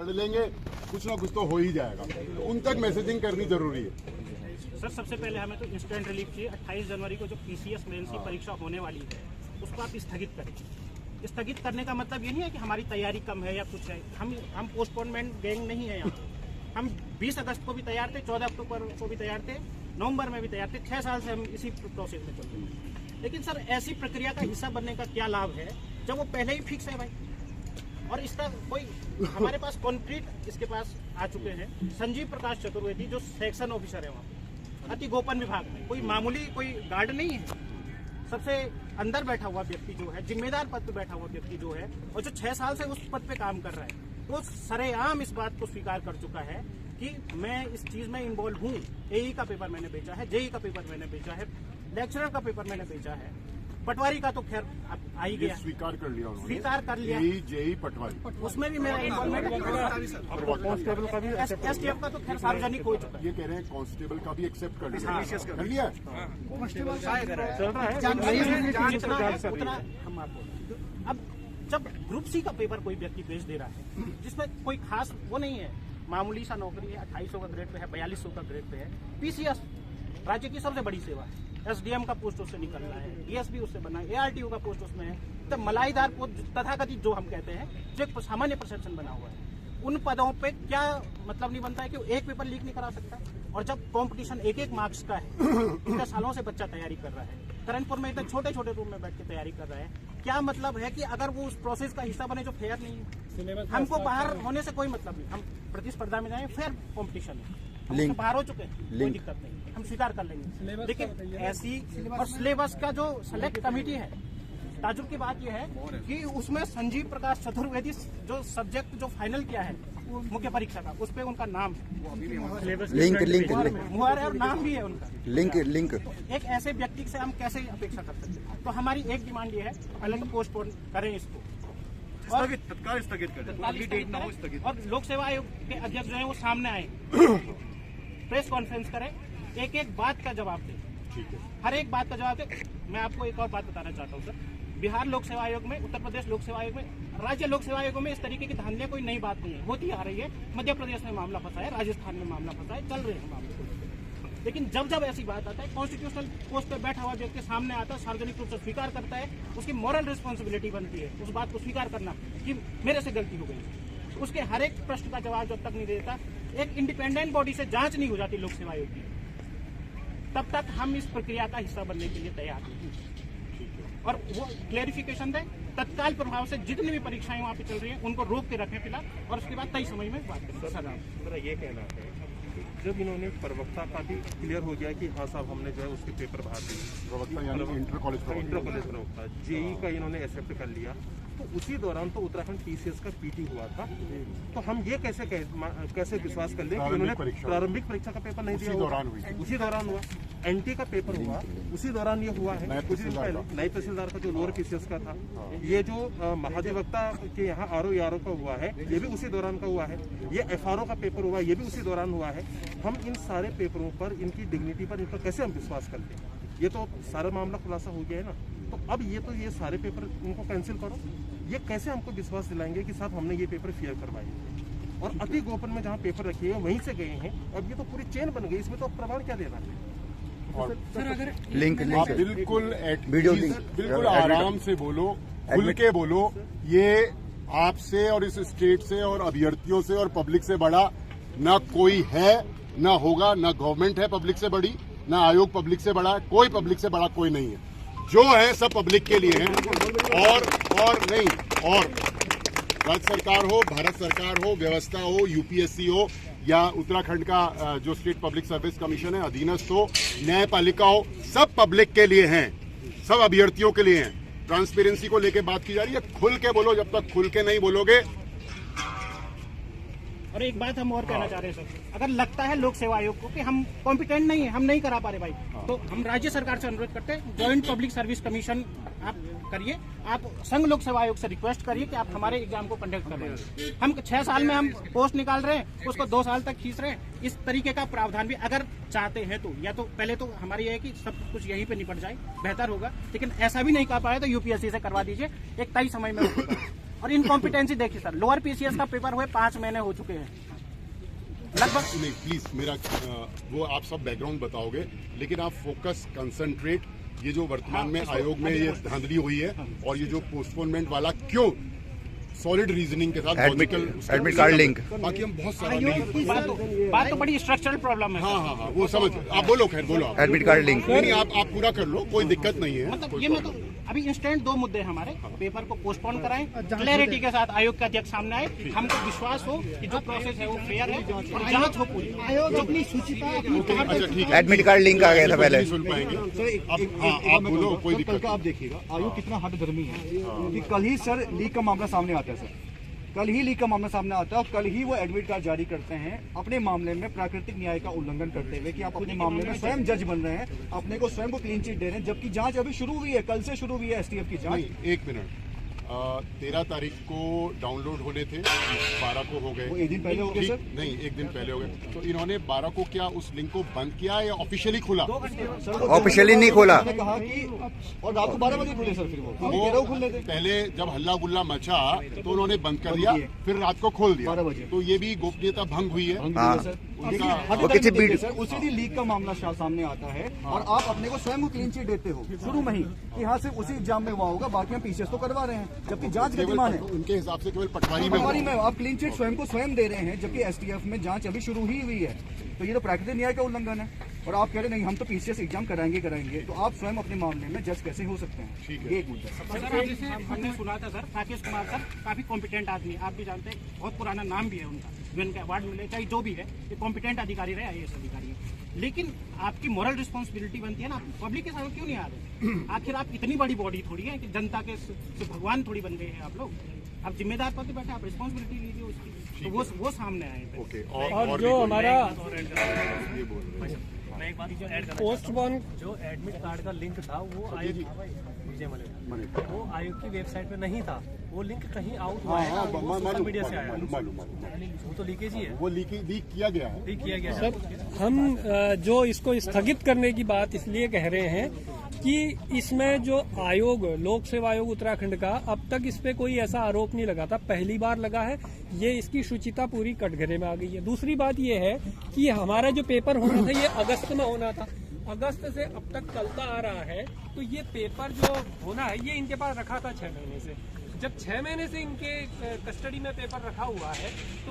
कर लेंगे, कुछ ना कुछ तो हो ही जाएगा। तो उन तक मैसेजिंग करनी जरूरी है। सर सबसे पहले हमें तो इंस्टेंट रिलीफ चाहिए। 28 जनवरी को जो पीसीएस मेंस की परीक्षा होने वाली है उसको आप स्थगित करें। स्थगित करने का मतलब ये नहीं है कि हमारी तैयारी कम है या कुछ है। हम पोस्टपोनमेंट गैंग नहीं है यहाँ। हम 20 अगस्त को भी तैयार थे, 14 अक्टूबर को भी तैयार थे, नवंबर में भी तैयार थे। 6 साल से हम इसी प्रोसेस में चल रहे हैं। लेकिन सर ऐसी प्रक्रिया का हिस्सा बनने का क्या लाभ है जब वो पहले ही फिक्स है भाई। और इसका कोई हमारे पास कॉन्क्रीट इसके पास आ चुके हैं। संजीव प्रकाश चतुर्वेदी जो सेक्शन ऑफिसर है वहाँ अति गोपन विभाग में, कोई मामूली कोई गार्ड नहीं है। सबसे अंदर बैठा हुआ व्यक्ति जो है, जिम्मेदार पद पे बैठा हुआ व्यक्ति जो है, और जो 6 साल से उस पद पे काम कर रहा है, वो सरेआम इस बात को स्वीकार कर चुका है कि मैं इस चीज में इन्वॉल्व हूँ। एई का पेपर मैंने बेचा है, जेई का पेपर मैंने बेचा है, लेक्चरर का पेपर मैंने बेचा है, पटवारी का तो खैर आ ही गया, स्वीकार कर लिया उन्होंने। स्वीकार कर लिया। जेई पटवारी उसमें भी मेरा इन्वॉल्वमेंट है। कांस्टेबल का भी एसटीएफ का तो खैर सार्वजनिक हो चुका है। ये कह रहे हैं कांस्टेबल का भी एक्सेप्ट कर लिया। कर लिया चल रहा है उतना हम आपको। अब जब ग्रुप सी का पेपर कोई व्यक्ति भेज दे रहा है जिसमें कोई खास वो नहीं है, मामूली सा नौकरी है, 2800 का ग्रेड पे है, 4200 का ग्रेड पे है, पीसीएस राज्य की सबसे बड़ी सेवा है, एसडीएम का पोस्ट उससे निकल रहा है, डीएसपी उससे बना है, एआरटीओ का पोस्ट उसमें है, तो मलाईदार पोस्ट तथाकथित जो हम कहते हैं, जो एक सामान्य परसेप्शन बना हुआ है, उन पदों पे क्या मतलब नहीं बनता है कि एक पेपर लीक नहीं करा सकता। और जब कंपटीशन एक मार्क्स का है, इतने सालों से बच्चा तैयारी कर रहा है, करनपुर में इतने छोटे छोटे रूम में बैठ के तैयारी कर रहा है, क्या मतलब है कि अगर वो उस प्रोसेस का हिस्सा बने जो फेयर नहीं है। हमको बाहर होने से कोई मतलब नहीं, हम प्रतिस्पर्धा में जाए, फेयर कॉम्पिटिशन है, हम बाहर हो चुके हैं, कोई दिक्कत नहीं, हम स्वीकार कर लेंगे। लेकिन ऐसी और सिलेबस का जो सेलेक्ट कमेटी है, ताजुब की बात यह है कि उसमें संजीव प्रकाश चतुर्वेदी जो सब्जेक्ट जो फाइनल किया है मुख्य परीक्षा का, उस पे उनका नाम लिंक मुहर है और नाम भी है उनका लिंक। एक ऐसे व्यक्ति से हम कैसे अपेक्षा कर सकते हैं। तो हमारी एक डिमांड ये है, पहले तो पोस्टपोन करें इसको, तत्काल स्थगित करें। और लोक सेवा आयोग के अध्यक्ष जो है वो सामने आए, प्रेस कॉन्फ्रेंस करें, एक एक बात का जवाब दें, हर एक बात का जवाब दें। मैं आपको एक और बात बताना चाहता हूँ सर, बिहार लोक सेवा आयोग में, उत्तर प्रदेश लोक सेवा आयोग में, राज्य लोक सेवा आयोग में इस तरीके की धांधलियां कोई नई बात नहीं है, होती आ रही है। मध्य प्रदेश में मामला फंसा है, राजस्थान में मामला फंसा है, चल रहे हैं मामले। लेकिन जब जब ऐसी बात आता है, कॉन्स्टिट्यूशनल पोस्ट पर बैठा हुआ व्यक्ति सामने आता है, सार्वजनिक रूप से स्वीकार करता है, उसकी मॉरल रिस्पॉन्सिबिलिटी बनती है उस बात को स्वीकार करना कि मेरे से गलती हो गई। उसके हर एक प्रश्न का जवाब जब तक नहीं देता, एक इंडिपेंडेंट बॉडी से जांच नहीं हो जाती लोक सेवा आयोग की, तब तक हम इस प्रक्रिया का हिस्सा बनने के लिए तैयार नहीं। और वो क्लेरिफिकेशन दें, तत्काल प्रभाव से जितनी भी परीक्षाएं वहाँ पे चल रही हैं उनको रोक के रखें फिलहाल, और उसके बाद तय समय में बात करें। सर मेरा ये कहना है कि जब इन्होंने प्रवक्ता का भी क्लियर हो गया कि हाँ साहब हमने जो है उसके पेपर बाहर दिए, प्रवक्ता यानी इंटर कॉलेज प्रवक्ता जेई का इन्होंने एक्सेप्ट कर लिया, तो उसी दौरान तो उत्तराखंड पीसीएस का पीटी हुआ था। तो हम ये कैसे विश्वास कर लें कि उन्होंने प्रारंभिक परीक्षा का पेपर नहीं दिया, उसी दौरान हुआ, एनटी का पेपर हुआ उसी दौरान ये हुआ है, कुछ दिन पहले नए तहसीलदार का जो लोअर पीसीएस का था, ये जो महाधिवक्ता के यहाँ आरओ का हुआ है ये भी उसी दौरान का हुआ है, ये एफआरओ का पेपर हुआ ये भी उसी दौरान हुआ है। हम इन सारे पेपरों पर, इनकी डिग्निटी पर, इन पर कैसे हम विश्वास करते हैं? ये तो सारा मामला खुलासा हो गया है ना। तो अब ये सारे पेपर उनको कैंसिल करो, ये कैसे हमको विश्वास दिलाएंगे कि साहब हमने ये पेपर फेयर करवाए? और अति गोपन में जहाँ पेपर रखे हैं वहीं से गए हैं, अब ये तो पूरी चेन बन गई, इसमें तो प्रमाण क्या देना है? और सर अगर लिंक आप बिल्कुल आराम से बोलो, खुल के बोलो। ये आपसे और इस स्टेट से और अभ्यर्थियों से और पब्लिक से बड़ा ना कोई है, ना होगा, ना गवर्नमेंट है पब्लिक से बड़ी, ना आयोग पब्लिक से बड़ा है, कोई पब्लिक से बड़ा कोई नहीं है। जो है सब पब्लिक के लिए है। और नहीं, और राज्य सरकार हो, भारत सरकार हो, व्यवस्था हो, यूपीएससी हो या उत्तराखंड का जो स्टेट पब्लिक सर्विस कमीशन है, अधीनस्थ हो, न्यायपालिका हो, सब पब्लिक के लिए हैं, सब अभ्यर्थियों के लिए हैं। ट्रांसपेरेंसी को लेके बात की जा रही है, खुल के बोलो। जब तक खुल के नहीं बोलोगे। और एक बात हम और कहना चाह रहे हैं सर, अगर लगता है लोक सेवा आयोग को कि हम कॉम्पिटेंट नहीं है, हम नहीं करा पा रहे भाई, तो हम राज्य सरकार से अनुरोध करते हैं, जॉइंट पब्लिक सर्विस कमीशन आप करिए, आप संघ लोक सेवा आयोग से रिक्वेस्ट करिए कि आप हमारे एग्जाम को कंडक्ट कर रहे हैं। हम 6 साल में हम पोस्ट निकाल रहे हैं, उसको 2 साल तक खींच रहे हैं। इस तरीके का प्रावधान भी अगर चाहते हैं तो, या तो पहले तो हमारी ये है कि सब कुछ यहीं पे निपट जाए, बेहतर होगा। लेकिन ऐसा भी नहीं कर पाए तो यूपीएससी से करवा दीजिए, एक तय समय में और इनकॉम्पिटेंसी देखिए सर, लोअर पीसीएस का पेपर हुए 5 महीने हो चुके हैं लगभग। नहीं प्लीज मेरा वो आप सब बैकग्राउंड बताओगे, लेकिन आप फोकस कंसंट्रेट, ये जो वर्तमान में आयोग में ये धांधली हुई है और ये जो पोस्टपोनमेंट वाला क्यों, सॉलिड रीजनिंग के साथ एडमिट कार्ड लिंक, बाकी हम बहुत सारा बात तो बड़ी स्ट्रक्चरल प्रॉब्लम है। हाँ वो समझ, आप बोलो, खैर बोलो आप। Admit card link. नहीं आप पूरा कर लो, कोई दिक्कत नहीं है। मतलब ये मैं तो अभी इंस्टेंट 2 मुद्दे हमारे, पेपर को पोस्टपोन कराएं, क्लैरिटी के साथ आयोग के अध्यक्ष सामने आए, हमको विश्वास हो कि जो प्रोसेस है वो फेयर है और जांच हो पूरी। आयोग अपनी सूचिता अच्छा ठीक है, एडमिट कार्ड लिंक आ गया था पहले। नहीं सुन पाएंगे आप बोलो, कोई कल दिक्कत का आप देखिएगा आयोग कितना हठधर्मी है कि कल ही सर लीक का मामला सामने आता है सर, कल ही लीक का मामला सामने आता है और कल ही वो एडमिट कार्ड जारी करते हैं अपने मामले में प्राकृतिक न्याय का उल्लंघन करते हुए कि आप अपने मामले में स्वयं जज बन रहे हैं, अपने को स्वयं को क्लीन चिट दे रहे हैं, जबकि जांच अभी शुरू हुई है, कल से शुरू हुई है एसटीएफ की जांच। नहीं, 1 मिनट, 13 तारीख को डाउनलोड होने थे, 12 को हो गए। वो एक दिन पहले हो गए सर? नहीं, 1 दिन पहले हो गए। तो इन्होंने 12 को क्या उस लिंक को बंद किया या ऑफिशियली खुला? ऑफिशियली नहीं खोला। उन्होंने कहा कि और रात को 12 बजे खुले सर, फिर वो खुल लेते। पहले जब हल्ला गुल्ला मचा तो उन्होंने बंद कर दिया, फिर रात को खोल दिया। 12 बजे। तो ये भी गोपनीयता भंग हुई है। हाँ। सर वो किसी बीट सर उसी दिन लीक का मामला सामने आता है और आप अपने को स्वयं को क्लीन चिट देते हो शुरू में ही कि हाँ सिर्फ उसी एग्जाम में हुआ होगा, बाकी हम पीसीएस तो करवा रहे हैं, जबकि जांच गतिमान है। उनके हिसाब से केवल पटवारी में पटवारी में आप क्लीन चिट स्वयं को स्वयं दे रहे हैं, जबकि एसटीएफ में जांच अभी शुरू ही हुई है। तो ये तो प्राकृतिक न्याय का उल्लंघन है और आप कह रहे नहीं हम तो पीसीएस एग्जाम कराएंगे, तो आप स्वयं अपने मामले में जज कैसे हो सकते हैं? ठीक है। ये एक मुद्दा। सर हमने सुना था सर, राकेश कुमार सर काफी कॉम्पिटेंट आदमी है, आप भी जानते हैं, बहुत पुराना नाम भी है उनका, जो इनका अवार्ड मिले चाहे जो भी है, ये कॉम्पिटेंट अधिकारी रहे, IAS अधिकारी है। लेकिन आपकी मॉरल रिस्पॉन्सिबिलिटी बनती है ना, आप पब्लिक के सामने क्यों नहीं आ रहे? आखिर आप इतनी बड़ी बॉडी थोड़ी है कि जनता के से भगवान थोड़ी बन गए हैं आप लोग, आप जिम्मेदार पद पे बैठे, आप रिस्पॉन्सिबिलिटी लीजिए उसकी, तो वो सामने आए। ओके, और जो हमारा ये बोल रहे हैं। मैं एक बात ऐड कर, पोस्टपोन जो एडमिट कार्ड का लिंक था वो आयोग वो आयोग की वेबसाइट पे नहीं था, वो लिंक कहीं आउट हुआ है, वो सोशल मीडिया से आया, मालूम वो तो लीकेज ही है, वो लीक किया गया है। लीक किया गया है। सर हम जो इसको स्थगित करने की बात इसलिए कह रहे हैं कि इसमें जो आयोग, लोक सेवा आयोग उत्तराखंड का, अब तक इस पे कोई ऐसा आरोप नहीं लगा था, पहली बार लगा है। ये इसकी शुचिता पूरी कटघरे में आ गई है। दूसरी बात ये है कि हमारा जो पेपर होना था ये अगस्त में होना था, अगस्त से अब तक चलता आ रहा है, तो ये पेपर जो होना है ये इनके पास रखा था 6 महीने से। जब 6 महीने से इनके कस्टडी में पेपर रखा हुआ है तो